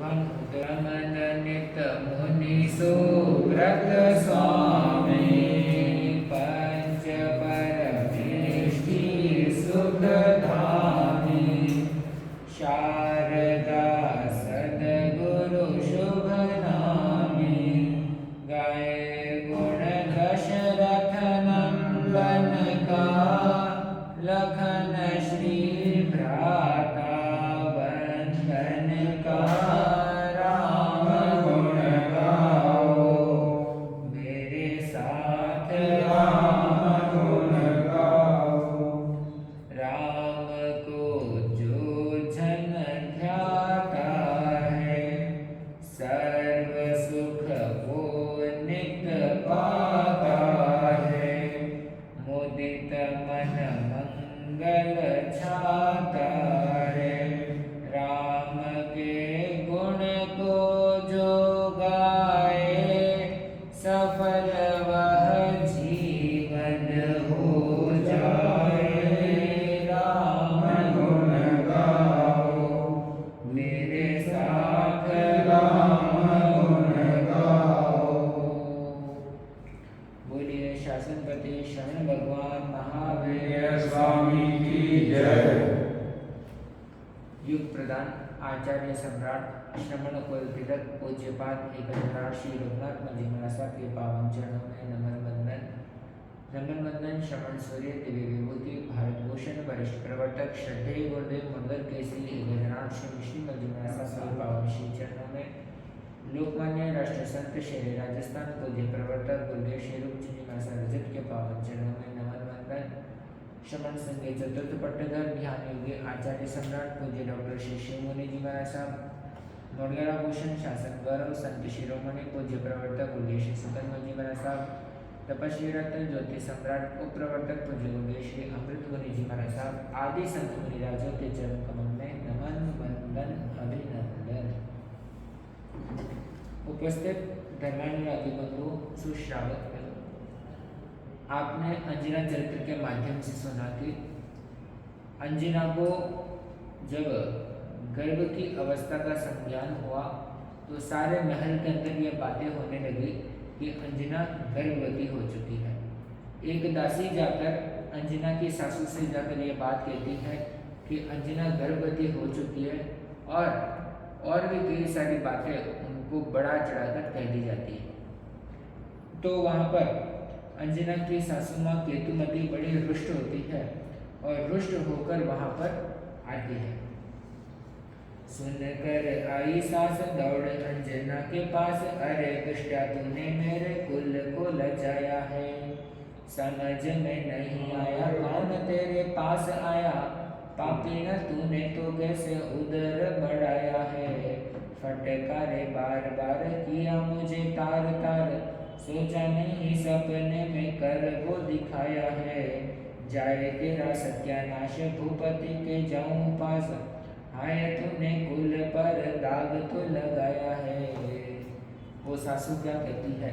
रमन नित मुनि सुव्रत स्वामी पंच परमेष्टि सुख धामी शारदा सद्गुरु शुभ नामी गाए गुण दशरथ नंदन का लखन श्री भ्राता वंदन का राम गुण गाओ मेरे साथ राम गुण गाओ राम को जो जन ध्याता है सर्व सुख वो नित पाता है मुदित मन मंगल छाता है राम के गुण को जो गाए सफल वह जीवन हो जाए राम गुण गाओ मेरे साथ राम गुण गाओ बोलिए शासनपति शरण भगवान महावीर स्वामी की जय। युग प्रदान आचार्य सम्राट श्रमण कुल तिलक पूज्यपाद एक श्री रघुनाथ मंदिर महाराज के पावन चरणों में नमन वंदन श्रवण सूर्य दिव्य विभूति भारत भूषण वरिष्ठ प्रवर्तक श्रद्धेय गुरुदेव मंगल केसरी एक श्री मंदिर महाराज के पावन श्री चरणों में लोकमान्य राष्ट्र संत श्री राजस्थान पूज्य प्रवर्तक गुरुदेव श्री रूप जी महाराज रजत के पावन चरणों में नमन वंदन श्रमण संघ के चतुर्थ पट्टेदार ध्यान योगी आचार्य सम्राट पूज्य डॉक्टर श्री शिवमुनि जी महाराज साहब नोडगरा भूषण शासन गौरव संत शिरोमणि पूज्य प्रवर्तक गुरुदेव श्री सुकन्म जी महाराज साहब तपस्वी रत्न ज्योति सम्राट उप प्रवर्तक पूज्य गुरुदेव श्री अमृत मुनि जी महाराज साहब आदि संत मुनि राजों के चरण कमल में नमन वंदन अभिनंदन उपस्थित धर्मानुरागी बंधु सुश्रावक आपने अंजना चरित्र के माध्यम से सुना कि अंजना को जब गर्भ की अवस्था का संज्ञान हुआ तो सारे महल के अंदर ये बातें होने लगी कि अंजना गर्भवती हो चुकी है। एक दासी जाकर अंजना की सासू से जाकर ये बात कहती है कि अंजना गर्भवती हो चुकी है और भी कई सारी बातें उनको बढ़ा चढ़ाकर कह दी जाती है। तो वहाँ पर अंजना की सासू माँ केतुमती बड़ी रुष्ट होती है और रुष्ट होकर वहां पर आती है। सुनकर आई सास दौड़ अंजना के पास अरे दुष्टा तूने मेरे कुल को लजाया है समझ में नहीं आया कौन तेरे पास आया पापी न तूने तो कैसे उधर बढ़ाया है फटकारे बार बार किया मुझे तार तार सोचा नहीं सपने में कर वो दिखाया है जाए तेरा सत्यानाश भूपति के जाऊं पास हाय तूने कुल पर दाग तो लगाया है। वो सासू क्या कहती है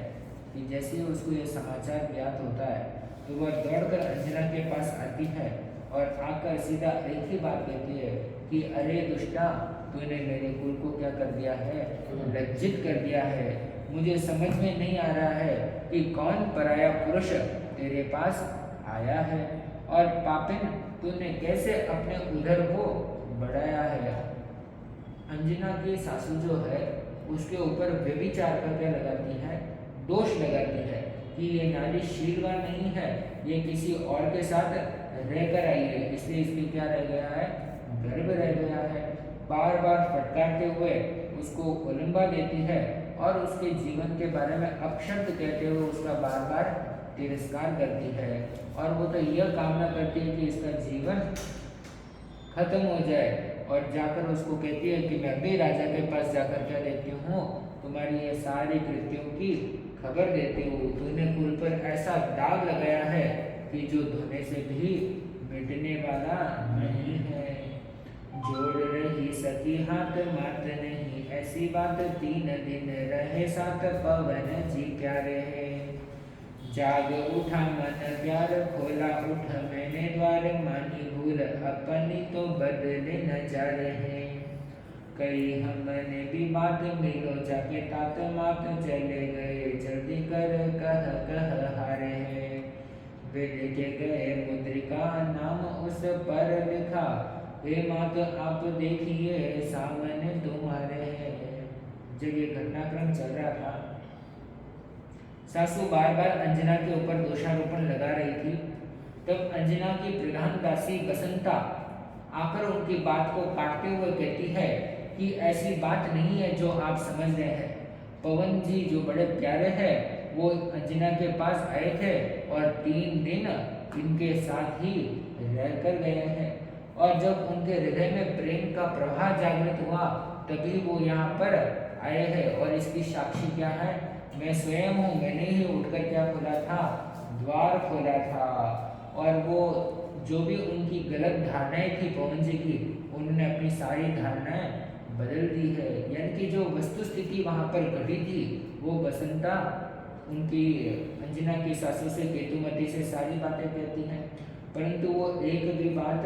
कि जैसे उसको ये समाचार ज्ञात होता है तो वह दौड़कर अंजना के पास आती है और आकर सीधा एक ही बात कहती है कि अरे दुष्टा तूने मेरे कुल को क्या कर दिया है लज्जित कर दिया है। मुझे समझ में नहीं आ रहा है कि कौन पराया पुरुष तेरे पास आया है और पापिन तूने कैसे अपने उधर को बढ़ाया है। अंजना की सासू जो है उसके ऊपर व्यभिचार का क्या लगाती है दोष लगाती है कि ये नारी शीलवान नहीं है ये किसी और के साथ रहकर आई है इसलिए इसलिए क्या रह गया है गर्भ रह गया है। बार बार फटकारते हुए उसको उलंबा देती है और उसके जीवन के बारे में अपशब्द कहते हुए उसका बार बार तिरस्कार करती है और वो तो यह कामना करती है कि इसका जीवन खत्म हो जाए और जाकर उसको कहती है कि मैं भी राजा के पास जाकर क्या देती हूँ तुम्हारी ये सारी कृत्यों की खबर देती हूँ तूने कुल पर ऐसा दाग लगाया है कि जो धोने से भी मिटने वाला नहीं है। जोड़ रही सकी हाथ मात नहीं ऐसी बात 3 दिन रहे साथ पवन जी प्यारे जाग उठा मन प्यार खोला उठ मैंने द्वार मानी भूल अपनी तो बदले न जा रहे कई हमने भी बात मिलो जाके तात मात चले गए जल्दी कर कह हारे हैं। वे लेके गए मुद्रिका नाम उस पर लिखा हे मात आप देखिए सामने तुम्हारे हैं। जब ये घटनाक्रम चल रहा था सासू बार बार अंजना के ऊपर दोषारोपण लगा रही थी। तब अंजना की प्रधान दासी बसंता आकर उनकी बात को काटते हुए कहती है कि ऐसी बात नहीं है जो आप समझ रहे हैं। पवन जी जो बड़े प्यारे हैं वो अंजना के पास आए थे और 3 दिन इनके साथ ही रह कर गए हैं और जब उनके हृदय में प्रेम का प्रवाह जागृत हुआ तभी वो यहाँ पर आए हैं और इसकी साक्षी क्या है, मैं स्वयं हूँ। मैंने ही उठकर क्या खोला था, द्वार खोला था। और वो जो भी उनकी गलत धारणाएं थी पवन जी की, उन्होंने अपनी सारी धारणाएं बदल दी है। यानी कि जो वस्तु स्थिति वहाँ पर घटी थी वो बसंता उनकी अंजना की सासू से केतुमती से सारी बातें कहती हैं, परंतु वो एक भी बात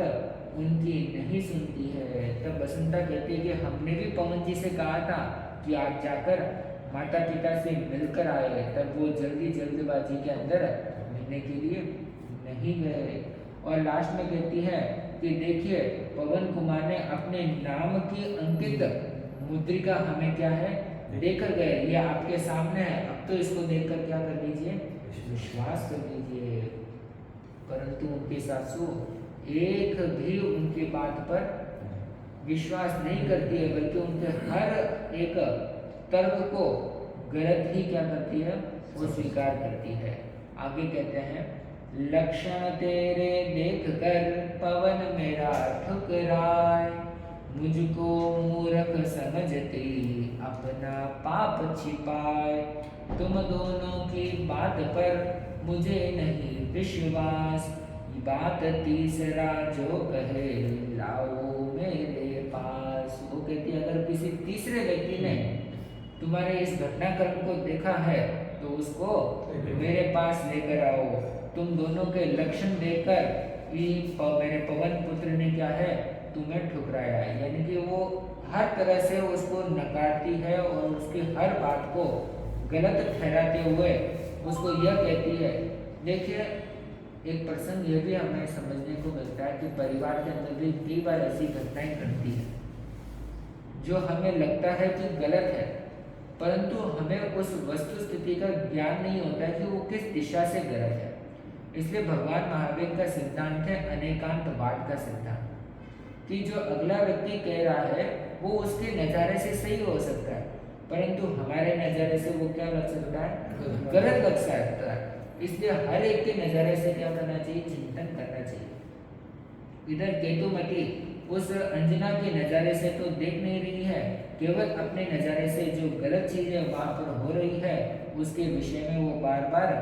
उनकी नहीं सुनती है। तब बसंता कहती है कि हमने भी पवन जी से कहा था कि आप जाकर माता पिता से मिलकर आए, तब वो जल्दबाजी के अंदर मिलने के लिए नहीं गए। और लास्ट में कहती है कि देखिए पवन कुमार ने अपने नाम की अंकित मुद्रिका हमें क्या है देकर गए, ये आपके सामने है। अब तो इसको देखकर क्या कर लीजिए, विश्वास कर लीजिए। परंतु उनकी सासू एक भी उनकी बात पर विश्वास नहीं करती है, बल्कि उनके हर एक तर्क को गलत ही क्या करती है, वो स्वीकार करती है। आगे कहते हैं लक्षण तेरे देख कर पवन मेरा ठुकराए, मुझको मूर्ख समझती अपना पाप छिपाए। तुम दोनों की बात पर मुझे नहीं विश्वास, बात तीसरा जो कहे लाओ मेरे पास। वो कहती है अगर किसी तीसरे व्यक्ति ने तुम्हारे इस घटनाक्रम को देखा है तो उसको मेरे पास लेकर आओ। तुम दोनों के लक्षण देखकर मेरे पवन पुत्र ने क्या है तुम्हें ठुकराया है। यानी कि वो हर तरह से उसको नकारती है और उसकी हर बात को गलत ठहराते हुए उसको यह कहती है। देखिए एक प्रसंग यह भी हमें समझने को मिलता है कि परिवार के अंदर भी कई बार ऐसी घटनाएं घटती है जो हमें लगता है कि गलत है, परंतु हमें उस वस्तु स्थिति का ज्ञान नहीं होता है कि वो किस दिशा से गलत है। इसलिए भगवान महावीर का सिद्धांत है अनेकांतवाद का सिद्धांत, कि जो अगला व्यक्ति कह रहा है वो उसके नज़ारे से सही हो सकता है, परंतु हमारे नज़ारे से वो क्या लग सकता है, गलत लग सकता है। इसलिए हर एक के नज़ारे से क्या करना चाहिए, चिंतन करना चाहिए। इधर केतुमती उस अंजना के नज़ारे से तो देख नहीं रही है, केवल अपने नज़ारे से जो गलत चीज़ें वहाँ पर हो रही है उसके विषय में वो बार बार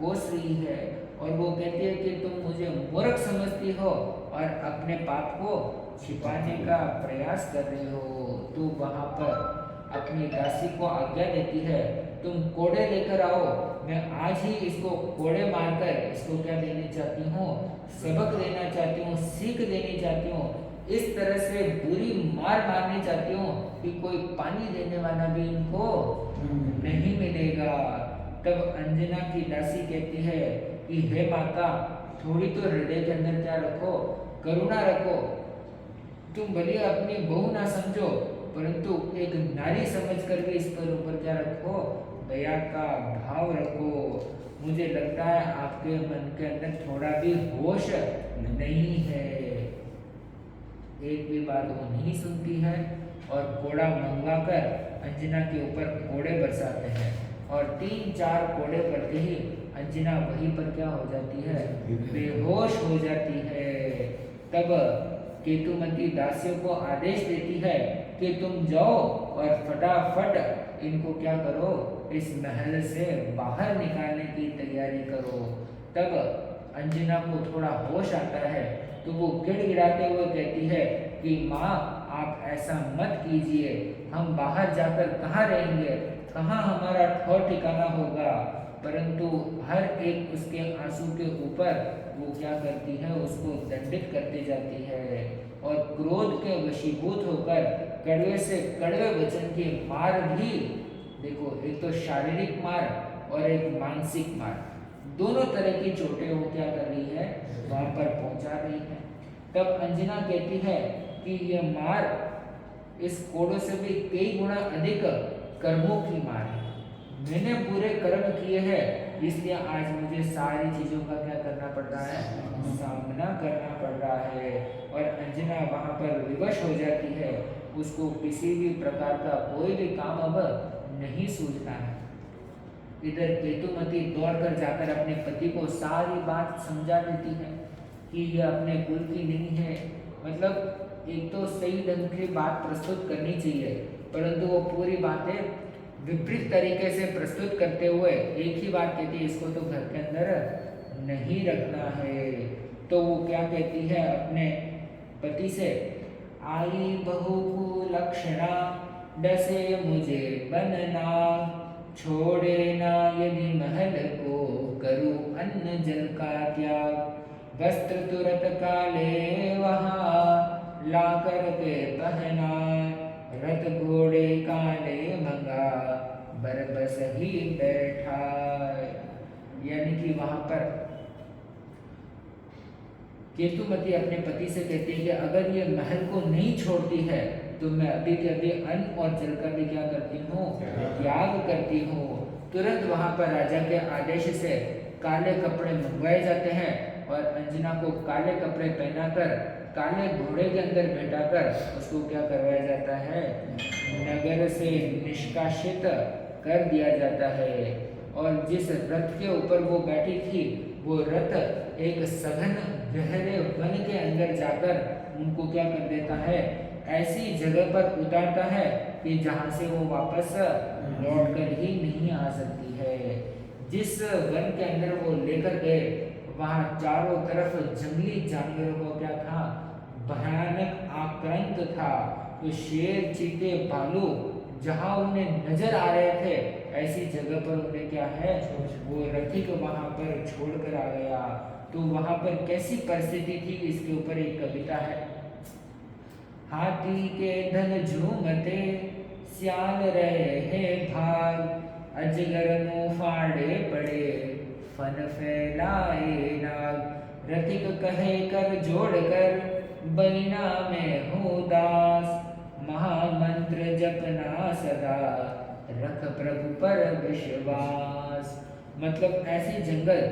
कोस रही है। और वो कहती है कि तुम मुझे मूर्ख समझती हो और अपने पाप को छिपाने का प्रयास कर रहे हो। तो वहाँ पर अपनी दासी को आज्ञा देती है तुम कोड़े लेकर आओ, मैं आज ही इसको कोड़े मारकर इसको क्या देनी चाहती हूँ, सबक देना चाहती हूँ, सीख देनी चाहती हूँ। इस तरह से बुरी मार मारनी चाहती हूँ कि कोई पानी देने वाला भी इनको नहीं मिलेगा। तब अंजना की दासी कहती है कि हे माता थोड़ी तो हृदय के अंदर क्या रखो, करुणा रखो। तुम भले अपनी बहू ना समझो, परंतु एक नारी समझकर भी इस पर ऊपर क्या रखो, दया का भाव रखो। मुझे लगता है आपके मन के अंदर थोड़ा भी होश नहीं है। एक भी बात वो नहीं सुनती है और कोड़ा मंगवाकर अंजना के ऊपर कोड़े बरसाते हैं और 3-4 कोड़े पड़ते ही अंजना वहीं पर क्या हो जाती है, बेहोश हो जाती है। तब केतुमती दासियों को आदेश देती है कि तुम जाओ और फटाफट इनको क्या करो, इस महल से बाहर निकालने की तैयारी करो। तब अंजना को थोड़ा होश आता है तो वो गिड़गिड़ाते हुए कहती है कि माँ आप ऐसा मत कीजिए, हम बाहर जाकर कहाँ रहेंगे, कहाँ हमारा ठौर ठिकाना होगा। परंतु हर एक उसके आंसू के ऊपर वो क्या करती है, उसको दंडित करती जाती है और क्रोध के वशीभूत होकर कड़वे से कड़वे वचन की मार भी, देखो एक तो शारीरिक मार और एक मानसिक मार, दोनों तरह की चोटें वो क्या कर रही है, वहां पर पहुंचा रही है। तब अंजना कहती है कि यह मार इस कोड़ों से भी कई गुना अधिक कर्मों की मार है। मैंने पूरे कर्म किए हैं, इसलिए आज मुझे सारी चीजों का क्या करना पड़ रहा है, सामना करना पड़ रहा है। और अंजना वहां पर विवश हो जाती है, उसको किसी भी प्रकार का कोई भी काम अब नहीं सूझता है। इधर केतुमती दौड़कर जाकर अपने पति को सारी बात समझा देती है कि यह अपने कुल की नहीं है। मतलब एक तो सही ढंग की बात प्रस्तुत करनी चाहिए, परंतु वो पूरी बातें विपरीत तरीके से प्रस्तुत करते हुए एक ही बात कहती है, इसको तो घर के अंदर नहीं रखना है। तो वो क्या कहती है अपने पति से, आई बहू लक्षणा डसे मुझे बनना, छोड़े ना यदि महल को करूं अन्न जल का त्याग, वस्त्र तुरत काले वहाँ ला कर के पहना, रथ घोड़े काले मंगा बरबस ही बैठा। यानी कि वहां पर केतुमती अपने पति से कहती है कि अगर ये महल को नहीं छोड़ती है तो मैं अभी के अभी अन्न और जल का भी क्या करती हूँ, त्याग करती हूँ। तुरंत वहां पर राजा के आदेश से काले कपड़े मंगवाए जाते हैं और अंजना को काले कपड़े पहनाकर काले घोड़े के अंदर बैठाकर उसको क्या करवाया जाता है, नगर से निष्कासित कर दिया जाता है। और जिस रथ के ऊपर वो बैठी थी वो रथ एक सघन गहरे वन के अंदर जाकर उनको क्या कर देता है, ऐसी जगह पर उतारता है कि जहां से वो वापस लौट कर ही नहीं आ सकती है। जिस वन के अंदर वो लेकर गए वहां चारों तरफ जंगली जानवरों को क्या था, भयानक आक्रांत था। तो शेर चीते भालू जहां उन्हें नजर आ रहे थे ऐसी जगह पर उन्हें क्या है, वो रथिक वहां पर छोड़कर आ गया। तो वहां पर कैसी परिस्थिति थी, इसके ऊपर एक कविता है। हाथी के धन झूमते सियाल रहे हैं भाग, अजगर मुंह फाड़े पड़े फन फैलाए नाग, रथिक कहे कर जोड़ कर बलिना में हूँ दास, महामंत्र जपना सदा रख प्रभु पर विश्वास। मतलब ऐसी जंगल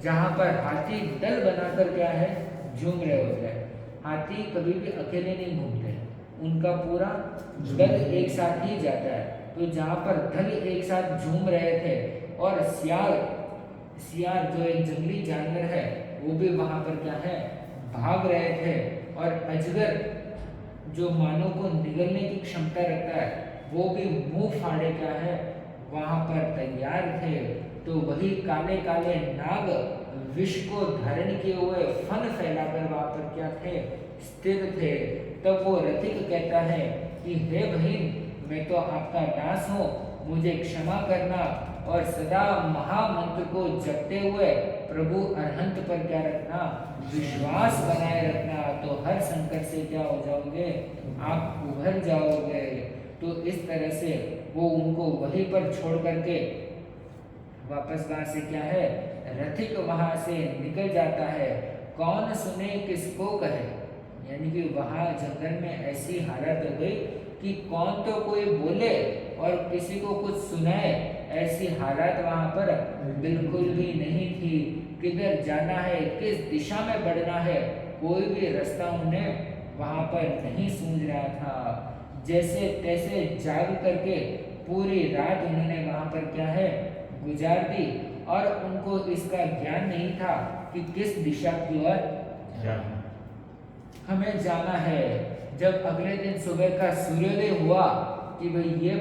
जहां पर हाथी दल बनाकर क्या है, झूम रहे होते हैं। हाथी कभी भी अकेले नहीं घूमते, उनका पूरा दल एक साथ ही जाता है। तो जहां पर दल एक साथ झूम रहे थे और सियार जो एक जंगली जानवर है वो भी वहां पर क्या है, भाग रहे थे। और अजगर जो मानव को निगलने की क्षमता रखता है वो भी मुंह फाड़े क्या है, वहां पर तैयार थे। तो वही काले काले नाग विष को धारण किए हुए फन फैलाकर वहां पर क्या थे, स्थिर थे। तब वो रथिक कहता है कि हे बहन, मैं तो आपका दास हूँ, मुझे क्षमा करना और सदा महामंत्र को जपते हुए प्रभु अरहंत पर क्या रखना, विश्वास बनाए रखना। तो हर संकट से क्या हो जाओगे, आप उभर जाओगे। तो इस तरह से वो उनको वहीं पर छोड़ करके वापस वहां से क्या है, रथिक वहां से निकल जाता है। कौन सुने किसको कहे, यानी कि वहां जंगल में ऐसी हालत हो गई कि कौन तो कोई बोले और किसी को कुछ सुनाए, ऐसी हालत वहां पर बिल्कुल भी नहीं थी। किधर जाना है, किस दिशा में बढ़ना है, कोई भी रास्ता उन्हें वहां पर नहीं सूझ रहा था। जैसे तैसे जाग करके पूरी रात उन्होंने वहां पर क्या है, गुजार दी और उनको इसका ज्ञान नहीं था कि किस दिशा की ओर हमें जाना है। जब अगले दिन सुबह का सूर्योदय हुआ कि भाई ये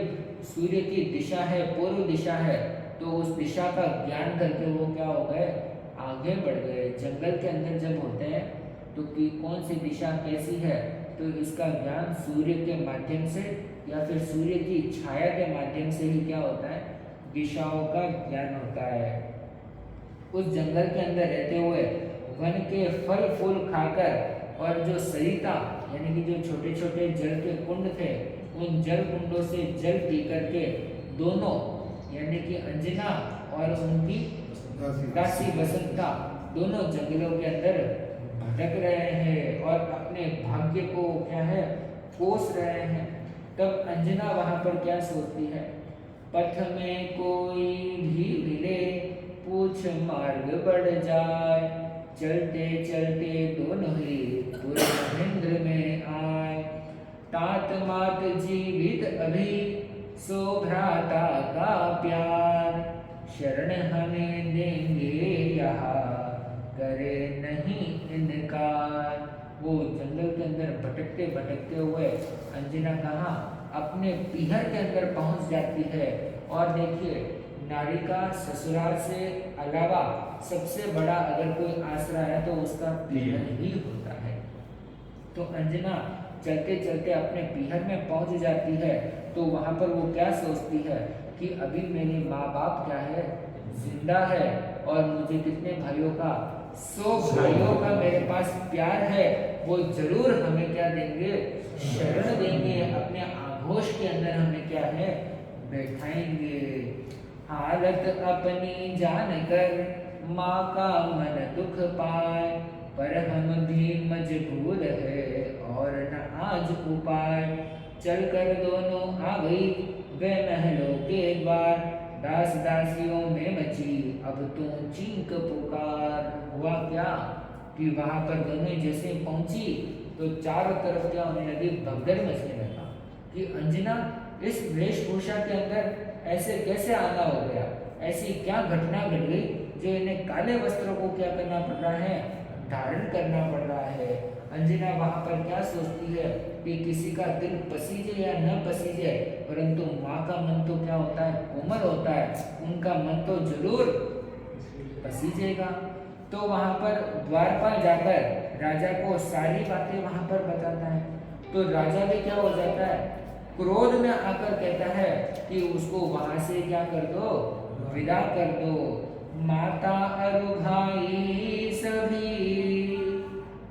सूर्य की दिशा है, पूर्व दिशा है, तो उस दिशा का ज्ञान करके वो क्या हो गए, आगे बढ़ गए। जंगल के अंदर जब होते हैं तो कि कौन सी दिशा कैसी है, तो इसका ज्ञान सूर्य के माध्यम से या फिर सूर्य की छाया के माध्यम से ही क्या होता है, दिशाओं का ज्ञान होता है। उस जंगल के अंदर रहते हुए वन के फल फूल खाकर और जो सरिता यानी कि जो छोटे छोटे जल के कुंड थे उन जल कुंडों से जल पी करके दोनों यानी कि अंजना और उनकी दासी बसंता दोनों जंगलों के अंदर भटक रहे हैं और अपने भाग्य को क्या है कोस रहे हैं। तब अंजना वहां पर क्या सोचती है, पथ में कोई भी मिले पूछ मार्ग बढ़ जाए, चलते चलते दोनों ही महेंद्र में आए। तात मात जीवित अभी सो भ्राता का प्यार, शरण हमें देंगे यहाँ करे नहीं इनकार। वो जंगल के अंदर भटकते भटकते हुए अंजना कहाँ अपने पीहर के अंदर पहुंच जाती है। और देखिए नारी का ससुराल से अलावा सबसे बड़ा अगर कोई आसरा है तो उसका पीहर ही होता है। तो अंजना चलते चलते अपने पीहर में पहुंच जाती है। तो वहां पर वो क्या सोचती है कि अभी मेरे माँ बाप क्या है जिंदा है और मुझे कितने भाइयों का 100 भाइयों का मेरे पास प्यार है, वो जरूर हमें क्या देंगे शरण देंगे, अपने आघोष के अंदर हमें क्या है बैठाएंगे। हालत अपनी जानकर माँ का मन दुख पाए, पर हम भी मजबूर है और न आज उपाय। चल कर दोनों आ गई वे महलों के द्वार, दास दासियों में मची अब तो चींक पुकार। हुआ क्या कि वहां पर दोनों जैसे पहुंची तो चारों तरफ क्या होने लगी, भगदड़ मचने लगा कि अंजना इस वेशभूषा के अंदर ऐसे कैसे आना हो गया, ऐसी क्या घटना घट गई जो इन्हें काले वस्त्रों को क्या करना पड़ रहा है धारण करना पड़ रहा है। अंजना वहां पर क्या सोचती है कि किसी का दिल पसीजे या न पसीजे, परंतु माँ का मन तो क्या होता है कोमल होता है, उनका मन तो जरूर पसीजेगा। तो वहां पर द्वारपाल जाकर राजा को सारी बातें वहां पर बताता है। तो राजा भी क्या हो जाता है क्रोध में आकर कहता है कि उसको वहां से क्या कर दो विदा कर दो। माता और भाई सभी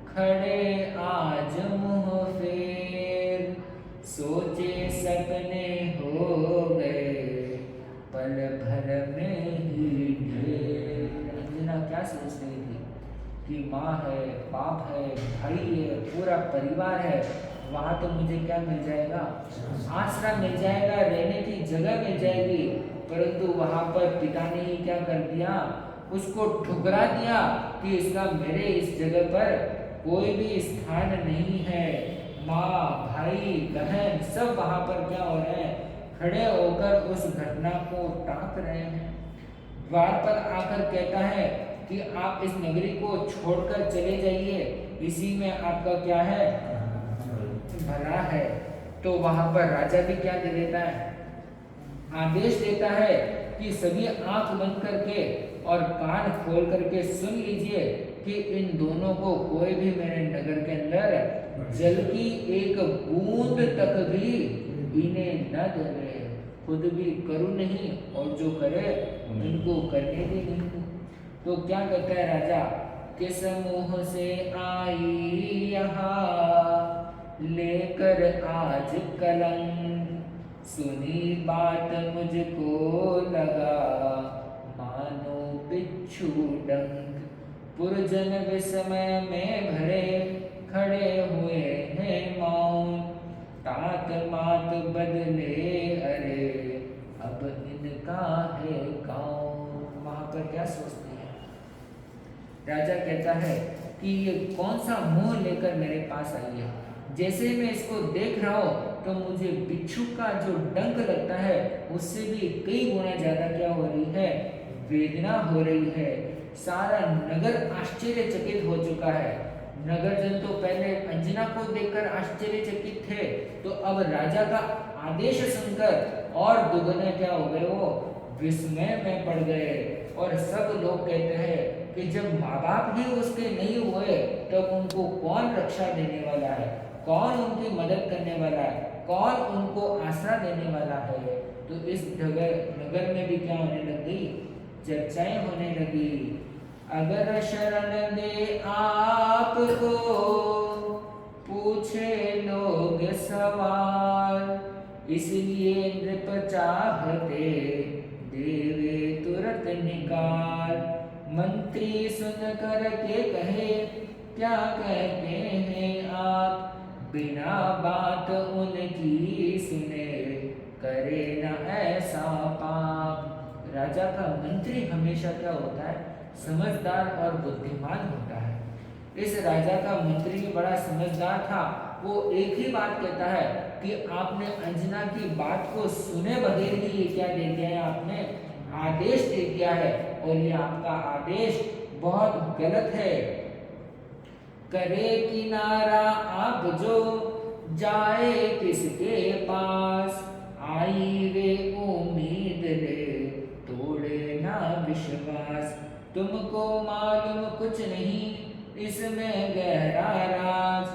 खड़े आज मुंह फेर, सोचे सपने हो गए पल भर में ही ढेर। अंजना क्या सोच रही थी कि माँ है, बाप है, भाई है, पूरा परिवार है, वहां तो मुझे क्या मिल जाएगा आसरा मिल जाएगा, रहने की जगह मिल जाएगी। परंतु वहां पर पिता ने ही क्या कर दिया, उसको ठुकरा दिया कि इसका मेरे इस जगह पर कोई भी स्थान नहीं है। माँ भाई बहन सब वहां पर क्या हो रहे हैं खड़े होकर उस घटना को टाक रहे हैं। द्वार पर आकर कहता है कि आप इस नगरी को छोड़कर चले जाइए, इसी में आपका क्या है भला है। तो वहां पर राजा भी क्या दे देता है आदेश देता है कि सभी आंख बंद करके और कान खोल करके सुन लीजिए कि इन दोनों को कोई भी मेरे नगर के अंदर जल की एक बूंद तक भी इन्हें न देवे, खुद भी करूं नहीं और जो करे इनको करने भी नहीं। तो क्या कहता है राजा, किस मुंह से आई यहाँ लेकर आज कलंक, सुनी बात मुझको लगा मानो बिच्छू डंक। पुरजन विस्मय में भरे खड़े हुए हैं मौन, तात मात बदले अरे अब इनका है कौन। वहां पर क्या सोचते हैं, राजा कहता है कि ये कौन सा मुंह लेकर मेरे पास आई है। जैसे मैं इसको देख रहा हूँ तो मुझे बिच्छू का जो डंक लगता है उससे भी कई गुना ज्यादा क्या हो रही है वेदना हो रही है। सारा नगर आश्चर्यचकित हो चुका है। नगर जन तो पहले अंजना को देखकर आश्चर्यचकित थे, तो अब राजा का आदेश सुनकर और दुगने क्या हो गए, वो विस्मय में पड़ गए। और सब लोग कहते हैं कि जब माँ बाप ही उसके नहीं हुए तब उनको कौन रक्षा देने वाला है, कौन उनकी मदद करने वाला है, कौन उनको आसरा देने वाला है। तो इस नगर में भी क्या होने लगी, चर्चाएं होने लगी। अगर शरण दे आपको पूछे लोग सवाल, इसलिए नृप चाहते देवे तुरंत निकाल। मंत्री सुन कर के कहे क्या कहते हैं आप, बिना बात उनकी सुने करे न ऐसा पाप। राजा का मंत्री हमेशा क्या होता है, समझदार और बुद्धिमान होता है। इस राजा का मंत्री भी बड़ा समझदार था। वो एक ही बात कहता है कि आपने अंजना की बात को सुने बगैर ही ये क्या दे दिया है, आपने आदेश दे दिया है और ये आपका आदेश बहुत गलत है। करे किनारा आप जो जाए किसके पास, आई वे उम्मीद ले तोड़े ना विश्वास। तुमको मालूम कुछ नहीं इसमें गहरा राज,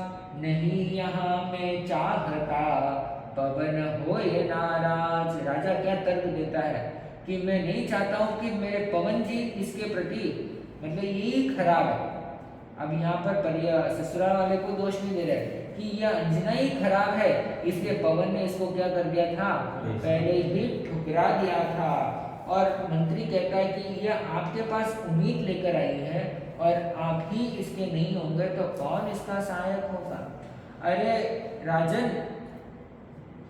नहीं यहाँ मैं चाहता पवन होए नाराज। राजा क्या तर्क देता है कि मैं नहीं चाहता हूँ कि मेरे पवन जी इसके प्रति मतलब यही खराब है। अब यहाँ पर ससुराल वाले को दोष नहीं दे रहे कि यह अंजना ही खराब है, इसलिए पवन ने इसको क्या कर दिया था, पहले ही ठुकरा दिया था। और मंत्री कहता है कि यह आपके पास उम्मीद लेकर आई है और आप ही इसके नहीं होंगे तो कौन इसका सहायक होगा। अरे राजन,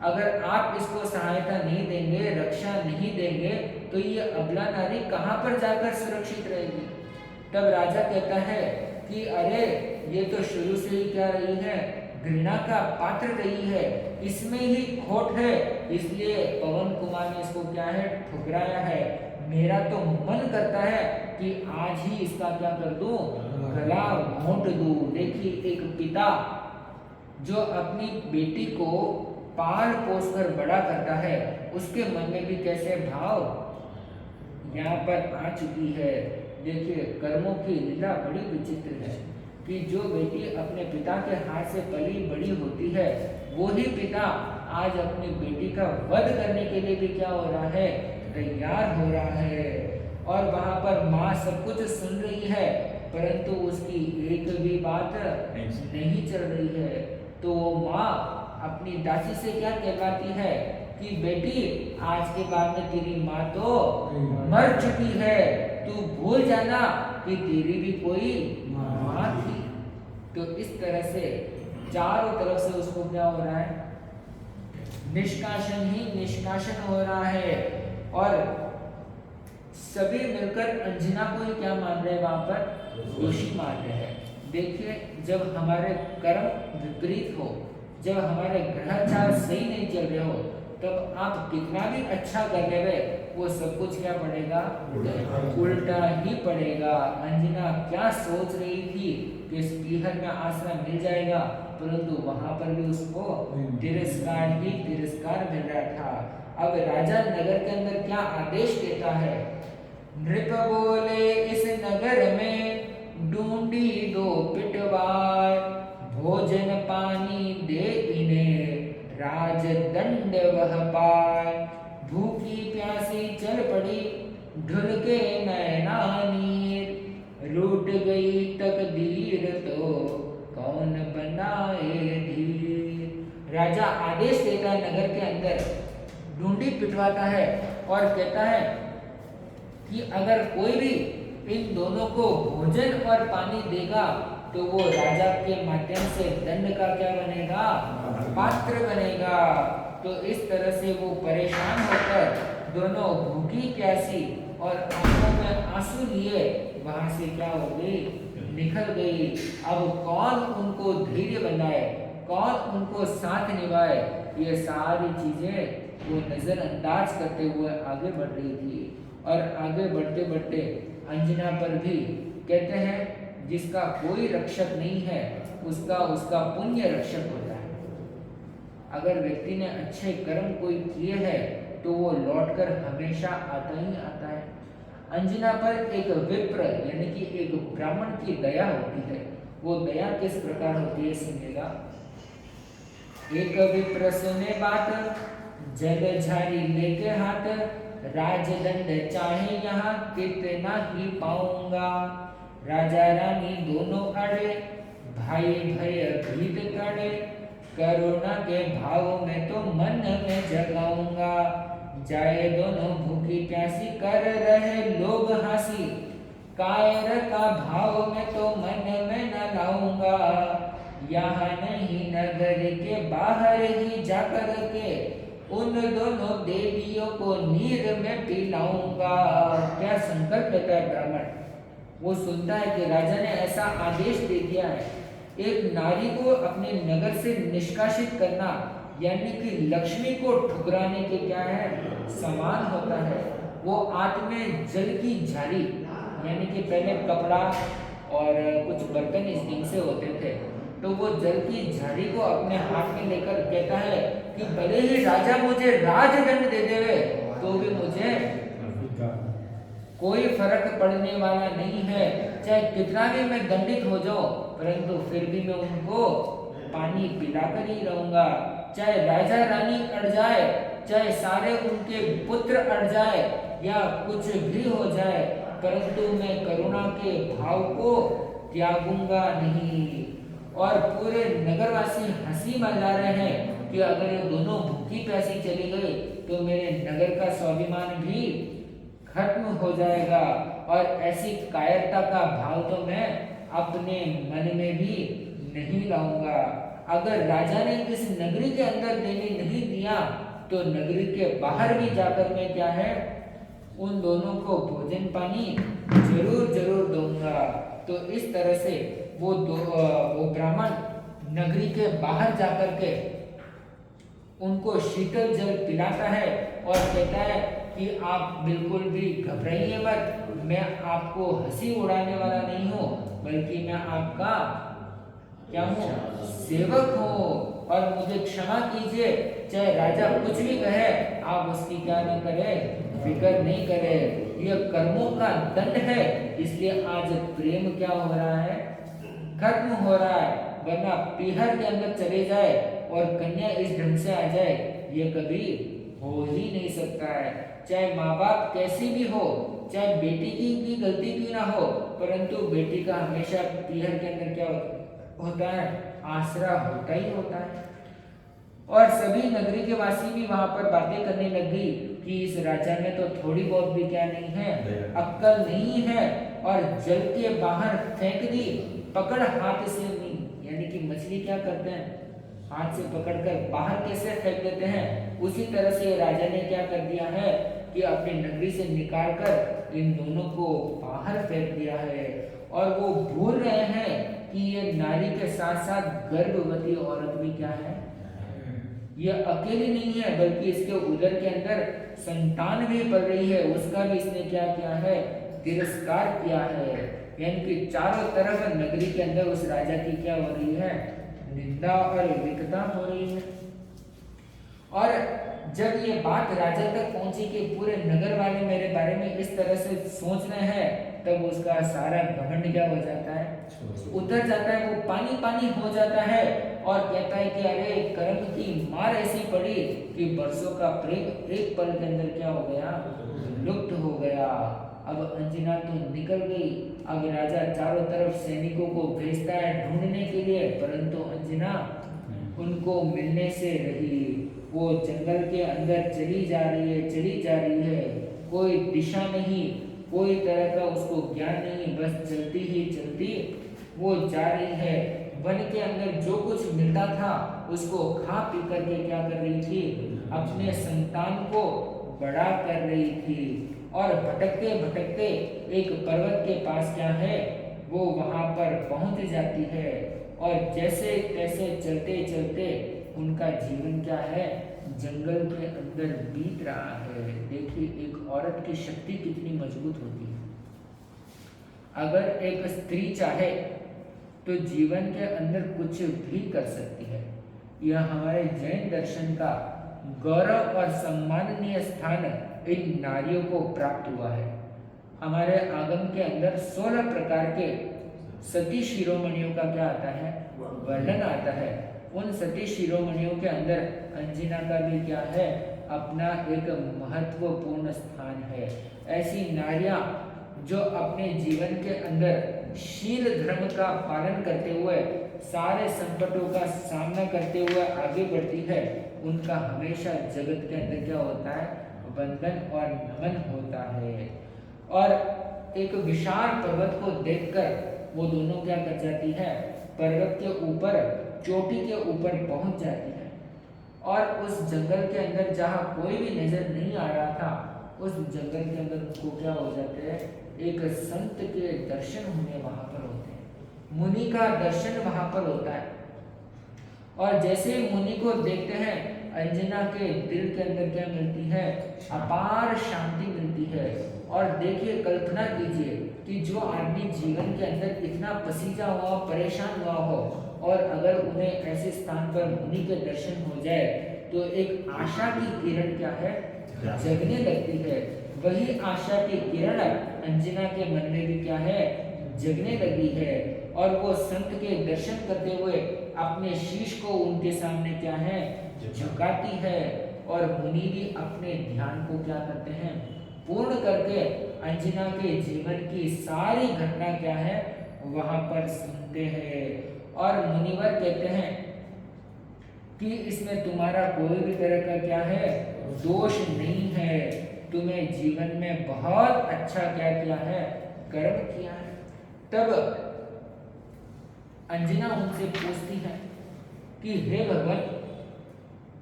अगर आप इसको सहायता नहीं देंगे, रक्षा नहीं देंगे तो ये अबला नारी कहाँ पर जाकर सुरक्षित रहेगी। तब राजा कहता है कि अरे ये तो शुरू से ही क्या रही है, घृणा का पात्र रही है, इसमें ही खोट है, इसलिए पवन कुमार ने इसको क्या है, ठुकराया है। मेरा तो मन करता है कि आज ही इसका क्या कर दूं, गला घोंट दूं। देखिए एक पिता जो अपनी बेटी को पाल पोस कर बड़ा करता है, उसके मन में भी कैसे भाव यहाँ पर आ चुकी है। देखिए कर्मों की लीला बड़ी विचित्र है कि जो बेटी अपने पिता के हाथ से पली बड़ी होती है, वो ही पिता आज अपनी बेटी का वध करने के लिए भी क्या हो रहा है, तैयार हो रहा है। और वहां पर माँ सब कुछ सुन रही है परंतु उसकी एक भी बात नहीं चल रही है। तो वो माँ अपनी दासी से क्या कहलाती है कि बेटी आज के बाद में तेरी माँ तो मर चुकी है, तू भूल जाना कि तेरी भी कोई माँ थी। तो इस तरह से चारों तरफ से उसको क्या हो रहा है, निष्कासन ही निष्कासन हो रहा है। और सभी मिलकर अंजना को ही क्या मान रहे हैं, वहां पर दोषी मान रहे हैं। देखिए जब हमारे कर्म विपरीत हो, जब हमारे ग्रहचार सही नहीं चल रहे हो, तब आप कितना भी अच्छा कर ले वो सब कुछ क्या पड़ेगा, उल्टा ही पड़ेगा। अंजना क्या सोच रही थी कि इस पीहर में आसरा मिल जाएगा, परंतु वहां पर भी उसको तिरस्कार ही तिरस्कार मिल रहा था। अब राजा नगर के अंदर क्या आदेश देता है, नृप बोले इस नगर में ढूंढी दो पिटवार, भोजन पानी दे इन्हें राजदंड वह पाए। भूखी प्यासी चल पड़ी ढुल के नैना नीर, रूठ गई तकदीर तो कौन बनाए धीर। राजा आदेश देता है नगर के अंदर, ढूंढी पिटवाता है और कहता है कि अगर कोई भी इन दोनों को भोजन और पानी देगा तो वो राजा के माध्यम से दंड का क्या बनेगा, पात्र बनेगा। तो इस तरह से वो परेशान होकर दोनों भूखी प्यासी और आंखों में आंसू लिए वहां से क्या हो गई, निकल गई। अब कौन उनको धैर्य बनाए, कौन उनको साथ निभाए, ये सारी चीजें वो नजरअंदाज करते हुए आगे बढ़ रही थी। और आगे बढ़ते बढ़ते अंजना पर भी कहते हैं जिसका कोई रक्षक नहीं है उसका पुण्य रक्षक होता है। अगर व्यक्ति ने अच्छे कर्म कोई किए हैं तो वो लौटकर हमेशा आता ही आता है। अंजना पर एक विप्र यानी कि एक ब्राह्मण की दया होती है। वो दया किस प्रकार होती है सुनिएगा। एक विप्र सुने बात जल झारी लेके हाथ, राजदंड चाहे यहाँ कितना ही पाऊंगा। राजा रानी दोनों अड़े भाई भय भीत करे, करुणा के भाव में तो मन में जगाऊंगा। जाए दोनों भूखी प्यासी कर रहे लोग हंसी, कायर का भाव में तो मन में न लाऊंगा। यहाँ नहीं नगर के बाहर ही जाकर के उन दोनों देवियों को नीर में पिलाऊंगा। क्या संकल्प लेता है ब्राह्मण। वो सुनता है कि राजा ने ऐसा आदेश दे दिया है, एक नारी को अपने नगर से निष्कासित करना यानी कि लक्ष्मी को ठुकराने के क्या है समान होता है। वो आत्म में जल की झाड़ी यानी कि पहले कपड़ा और कुछ बर्तन इस दिन से होते थे, तो वो जल की झाड़ी को अपने हाथ में लेकर कहता है कि भले ही राजा मुझे राजदंड दे देवे तो भी मुझे कोई फर्क पड़ने वाला नहीं है। चाहे कितना भी मैं दंडित हो जाऊं, परंतु फिर भी मैं उनको पानी पिलाकर ही रहूंगा। चाहे राजा रानी अड़ जाए, चाहे सारे उनके पुत्र अड़ जाए या कुछ भी हो जाए, परंतु मैं करुणा के भाव को त्यागूंगा नहीं। और पूरे नगरवासी हंसी मजा रहे हैं कि अगर ये दोनों भूखी प्यासी चली गई तो मेरे नगर का स्वाभिमान भी खत्म हो जाएगा। और ऐसी कायरता का भाव तो मैं अपने मन में भी नहीं लाऊंगा। अगर राजा ने इस नगरी के अंदर देने नहीं दिया तो नगरी के बाहर भी जाकर मैं क्या है उन दोनों को भोजन पानी जरूर जरूर दूंगा। तो इस तरह से वो ब्राह्मण नगरी के बाहर जाकर के उनको शीतल जल पिलाता है और कहता है कि आप बिल्कुल भी घबराइए मत, मैं आपको हंसी उड़ाने वाला नहीं हूँ, बल्कि मैं आपका क्या हूँ सेवक हूँ और मुझे क्षमा कीजिए। चाहे राजा कुछ भी कहे आप उसकी क्या न करें, फिक्र नहीं करें। यह कर्मों का दंड है, इसलिए आज प्रेम क्या हो रहा है खत्म हो रहा है, वरना पीहर के अंदर चले जाए और कन्या इस ढंग से आ जाए ये कभी हो ही नहीं सकता है। चाहे माँ बाप कैसी भी हो, चाहे बेटी की गलती क्यों ना हो, परंतु बेटी का हमेशा पीहर के अंदर क्या होता है आसरा होता ही होता है। और सभी नगरी के वासी भी वहां पर बातें करने लग गई कि इस राजा में तो थोड़ी बहुत भी क्या नहीं है अक्कल नहीं है, और जल के बाहर फेंक दी पकड़ हाथ से नहीं, यानी कि मछली क्या करते हैं हाथ से पकड़कर बाहर कैसे फेंक देते हैं, उसी तरह से राजा ने क्या कर दिया है कि अपनी नगरी से निकालकर इन दोनों को बाहर फेंक दिया है। और वो भूल रहे हैं कि ये नारी के साथ साथ गर्भवती औरत भी क्या है, ये अकेली नहीं है बल्कि इसके उदर के अंदर संतान भी पल रही है, उसका भी इसने क्या किया है तिरस्कार किया है। यानी कि चारों तरफ नगरी के अंदर उस राजा की क्या हो रही है निंदा और विकता हो रही है। और जब ये बात राजा तक पहुंची कि पूरे नगर वाले मेरे बारे में इस तरह से सोच रहे हैं, तब उसका सारा घमंड क्या हो जाता है उतर जाता है, वो पानी पानी हो जाता है और कहता है कि अरे कर्म की मार ऐसी पड़ी कि बरसों का प्रेम एक पल के अंदर क्या हो गया लुप्त हो गया। अब अंजना तो निकल गई। अब राजा चारों तरफ सैनिकों को भेजता है ढूंढने के लिए, परंतु अंजना उनको मिलने से रही। वो जंगल के अंदर चली जा रही है, कोई दिशा नहीं, कोई तरह का उसको ज्ञान नहीं, बस चलती ही चलती वो जा रही है। वन के अंदर जो कुछ मिलता था उसको खा पी करके क्या कर रही थी अपने संतान को बड़ा कर रही थी। और भटकते भटकते एक पर्वत के पास क्या है वो वहां पर पहुंच जाती है, और जैसे तैसे चलते चलते उनका जीवन क्या है जंगल के अंदर बीत रहा है। देखिए एक औरत की शक्ति कितनी मजबूत होती है। अगर एक स्त्री चाहे तो जीवन के अंदर कुछ भी कर सकती है। यह हमारे जैन दर्शन का गौरव और सम्माननीय स्थान इन नारियों को प्राप्त हुआ है। हमारे आगम के अंदर 16 प्रकार के सती शिरोमणियों का क्या आता है वर्णन आता है। उन सती शिरोमणियों के अंदर अंजना का भी क्या है अपना एक महत्वपूर्ण स्थान है। ऐसी नारियां जो अपने जीवन के अंदर शील धर्म का पालन करते हुए सारे संकटों का सामना करते हुए आगे बढ़ती है, उनका हमेशा जगत के अंदर क्या होता है, वंदन और नमन होता है। और एक विशाल पर्वत को देखकर वो दोनों क्या कर जाती है, पर्वत के ऊपर, चोटी के ऊपर पहुंच जाती है। और उस जंगल के अंदर जहाँ कोई भी नजर नहीं आ रहा था, उस जंगल के अंदर उनको क्या हो जाते हैं, एक संत के दर्शन होने वहां पर होते हैं, मुनि का दर्शन वहां पर होता है। और जैसे ही मुनि को देखते हैं, अंजना के दिल के अंदर क्या मिलती है, अपार शांति मिलती है। और देखिए, कल्पना कीजिए कि जो आदमी जीवन के अंदर इतना पसीजा हुआ, परेशान हुआ हो, और अगर उन्हें ऐसे स्थान पर मुनि के दर्शन हो जाए तो एक आशा की किरण क्या है, जगने लगती है। वही आशा की किरण अंजना के मन में भी क्या है, जगने लगी है। और वो संत के दर्शन करते हुए अपने शीश को उनके सामने क्या है, झुकाती है। और मुनि भी अपने ध्यान को क्या करते हैं, पूर्ण करके अंजना के जीवन की सारी घटना क्या है, वहां पर सुनते हैं। और मुनिवर कहते हैं कि इसमें तुम्हारा कोई भी तरह का क्या है, दोष नहीं है। तुम्हें जीवन में बहुत अच्छा क्या किया है, कर्म किया है। तब अंजना उनसे पूछती है कि हे भगवान,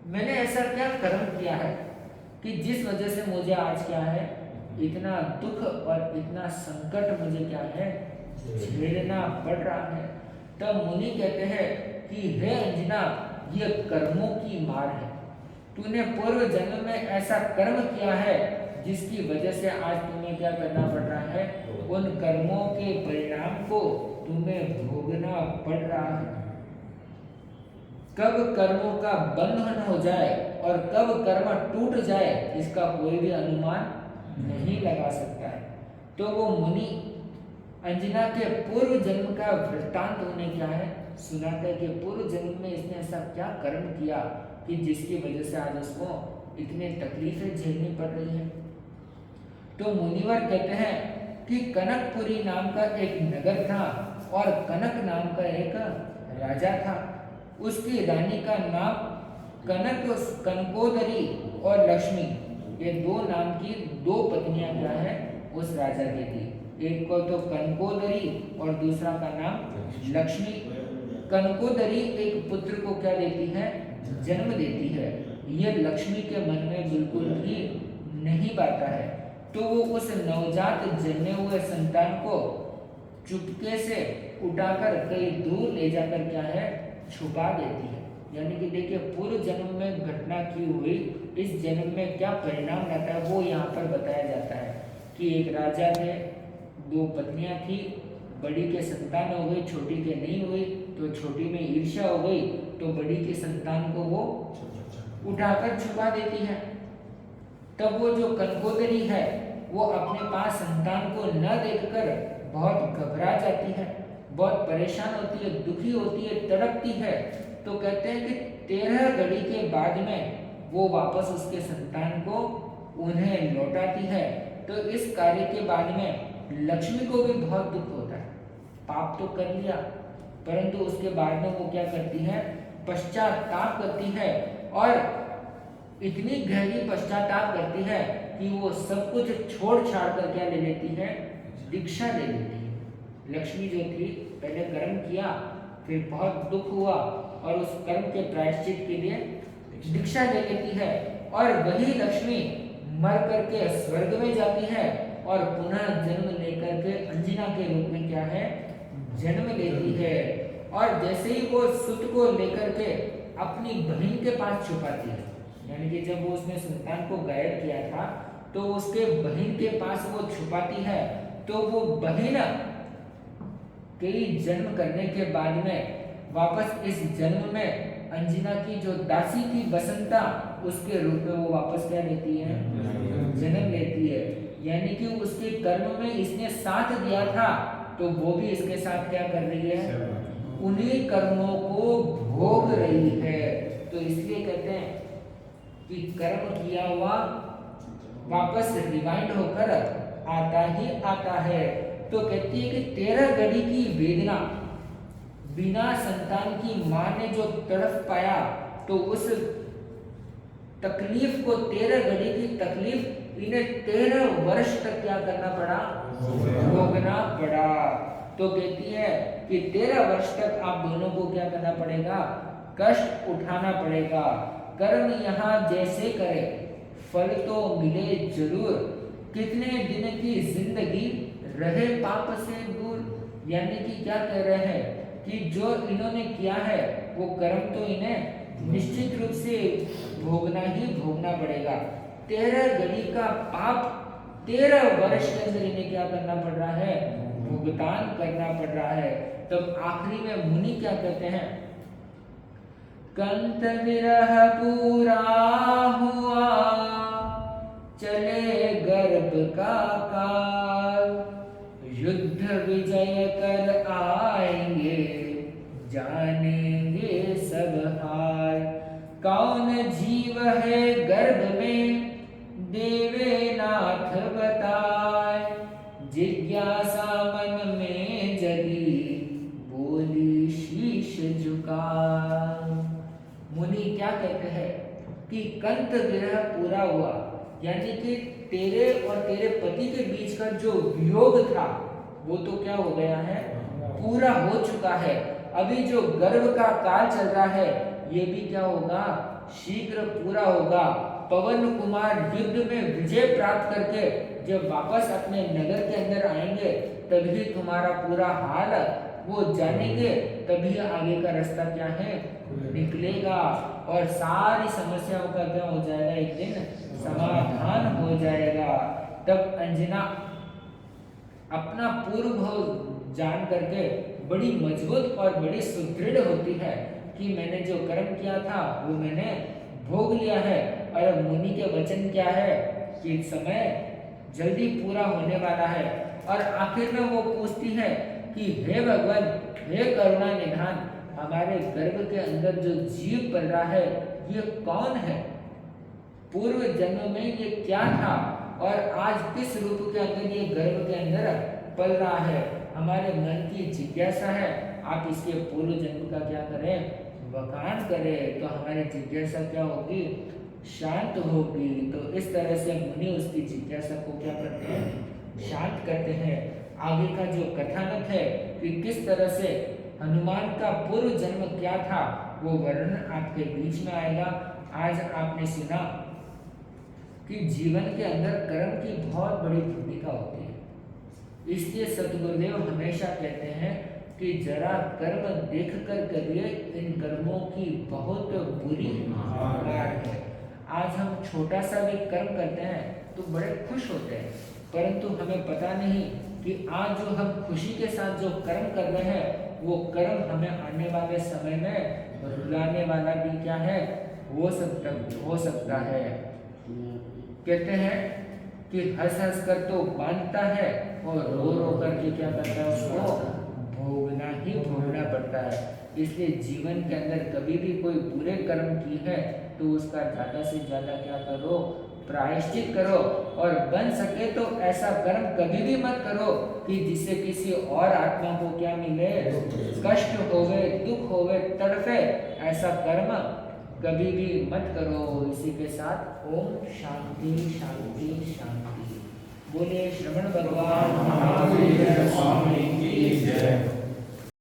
मैंने ऐसा क्या कर्म किया है कि जिस वजह से मुझे आज क्या है, इतना दुख और इतना संकट मुझे क्या है, झेलना पड़ रहा है। तब मुनि कहते हैं कि हे अंजना, ये कर्मों की मार है। तूने पूर्व जन्म में ऐसा कर्म किया है जिसकी वजह से आज तुम्हें क्या करना पड़ रहा है, उन कर्मों के परिणाम को तुम्हें भोगना पड़ रहा है। कब कर्मों का बंधन हो जाए और कब कर्म टूट जाए, इसका कोई भी अनुमान नहीं लगा सकता है। तो वो मुनि अंजना के पूर्व जन्म का वृत्तांत उन्हें क्या है, सुनाता है कि पूर्व जन्म में इसने ऐसा क्या कर्म किया कि जिसकी वजह से आज उसको इतने तकलीफें झेलनी पड़ रही है। तो मुनिवर कहते हैं कि कनकपुरी नाम का एक नगर था और कनक नाम का एक राजा था। उसकी रानी का नाम कनकोदरी और लक्ष्मी, ये दो नाम की दो पत्नियां क्या है, उस राजा की थी। एक को तो कनकोदरी और दूसरा का नाम लक्ष्मी। कनकोदरी एक पुत्र को क्या देती है, जन्म देती है। ये लक्ष्मी के मन में बिल्कुल भी नहीं आता है। तो वो उस नवजात जन्मे हुए संतान को चुपके से उठाकर कहीं दूर ले जाकर क्या है, छुपा देती है। यानी कि देखिए, पूर्व जन्म में घटना की हुई इस जन्म में क्या परिणाम रहता है, वो यहाँ पर बताया जाता है कि एक राजा थे, दो पत्नियां थी, बड़ी के संतान हो गई, छोटी के नहीं हुई। तो छोटी में ईर्ष्या हो गई, तो बड़ी के संतान को वो उठाकर छुपा देती है। तब वो जो कनकोदरी है, वो अपने पास संतान को न देखकर बहुत घबरा जाती है, बहुत परेशान होती है, दुखी होती है, तड़पती है। तो कहते हैं कि 13 घड़ी के बाद में वो वापस उसके संतान को उन्हें लौटाती है। तो इस कार्य के बाद में लक्ष्मी को भी बहुत दुख होता है। पाप तो कर लिया, परंतु उसके बाद में वो क्या करती है, पश्चाताप करती है। और इतनी गहरी पश्चाताप करती है कि वो सब कुछ छोड़ छाड़ कर क्या ले लेती है, दीक्षा ले लेती है। लक्ष्मी जो थी, पहले कर्म किया, फिर बहुत दुख हुआ और उस कर्म के प्रायश्चित के लिए दीक्षा ले लेती है। और वही लक्ष्मी मर करके स्वर्ग में जाती है और पुनः जन्म लेकर के अंजना के रूप में क्या है, जन्म लेती है। और जैसे ही वो सुत को लेकर के अपनी बहन के पास छुपाती है, यानी कि जब वो उसने संतान को गायब किया था तो उसके बहन के पास वो छुपाती है। तो वो बहन कई जन्म करने के बाद में वापस इस जन्म में अंजना की जो दासी थी बसंता, उसके रूप में वो वापस क्या लेती है, जन्म लेती है। यानी कि उसके कर्म में इसने साथ दिया था, तो वो भी इसके साथ क्या कर रही है, उन्हीं कर्मों को भोग रही है। तो इसलिए कहते हैं कि कर्म किया हुआ वापस रिवाइंड होकर आता ही आता है। तो कहती है कि 13 घड़ी की वेदना बिना संतान की माँ ने जो तड़फ पाया, तो उस तकलीफ को 13 घड़ी की तकलीफ इन्हें 13 वर्ष तक क्या करना पड़ा, भोगना पड़ा। तो कहती है कि 13 वर्ष तक आप दोनों को क्या करना पड़ेगा, कष्ट उठाना पड़ेगा। कर्म यहाँ जैसे करे फल तो मिले जरूर, कितने दिन की जिंदगी रहे पाप से दूर। यानी कि क्या कह रहे हैं कि जो इन्होंने किया है वो कर्म तो इन्हें निश्चित रूप से भोगना ही भोगना पड़ेगा। 13 घड़ी का पाप 13 वर्ष के अंदर इन्हें क्या करना पड़ रहा है, भुगतान करना पड़ रहा है। तब आखिरी में मुनि क्या कहते हैं, कंत विरह पूरा हुआ चले गर्भ का काल, युद्ध विजय कर आएंगे जानेंगे सब हाल। कौन जीव है गर्भ में देवे नाथ बताए, जिज्ञासा मन में जगी बोली शीश झुका। मुनि क्या कहते हैं कि कंत विरह पूरा हुआ, यानी कि तेरे और तेरे पति के बीच का जो वियोग था वो तो क्या हो गया है, पूरा हो चुका है। अभी जो गर्भ का काल चल रहा है ये भी क्या होगा, शीघ्र पूरा होगा। पवन कुमार युद्ध में विजय प्राप्त करके जब वापस अपने नगर के अंदर आएंगे तभी तुम्हारा पूरा हाल वो जानेंगे, तभी आगे का रास्ता क्या है, निकलेगा और सारी समस्याओं का क्या हो जाएगा, एक दिन समाधान हो जाएगा। तब अंजना अपना पूर्व भाव जान करके बड़ी मजबूत और बड़ी सुदृढ़ होती है कि मैंने जो कर्म किया था वो मैंने भोग लिया है। और मुनि के वचन क्या है कि समय जल्दी पूरा होने वाला है। और आखिर में वो पूछती है कि हे भगवान, हे करुणा निधान, हमारे गर्भ के अंदर जो जीव पल रहा है ये कौन है, पूर्व जन्म में ये क्या था और आज किस रूप के अंदर ये गर्भ के अंदर पल रहा है। हमारे मन की जिज्ञासा है, आप इसके पूर्व जन्म का क्या करें, वखान करें, तो हमारी जिज्ञासा क्या होगी, शांत होगी। तो इस तरह से मुनि उसकी जिज्ञासा को क्या करते हैं, शांत करते हैं। आगे का जो कथानक है कि किस तरह से हनुमान का पूर्व जन्म क्या था वो वर्णन आपके बीच में आएगा। आज आपने सुना कि जीवन के अंदर कर्म की बहुत बड़ी भूमिका होती है। इसलिए सतगुरुदेव हमेशा कहते हैं कि जरा कर्म देख कर करिए, इन कर्मों की बहुत बुरी हार है। आज हम छोटा सा भी कर्म करते हैं तो बड़े खुश होते हैं, परंतु हमें पता नहीं कि आज जो हम खुशी के साथ जो कर्म कर रहे हैं वो कर्म हमें आने वाले समय में रुलाने वाला भी क्या है, हो सकता है। कहते हैं कि हंस हंस कर तो बांधता है और रो रो करके क्या करता है, उसको भोगना ही भोगना पड़ता है। इसलिए जीवन के अंदर कभी भी कोई बुरे कर्म की है तो उसका ज़्यादा से ज़्यादा क्या करो, प्रायश्चित करो। और बन सके तो ऐसा कर्म कभी भी मत करो कि जिससे किसी और आत्मा को क्या मिले, कष्ट होवे, दुख होवे, तड़फे। ऐसा कर्म कभी भी मत करो। इसी के साथ ओम शांति शांति शांति। बोले श्रवण भगवान महावीर स्वामी की जय।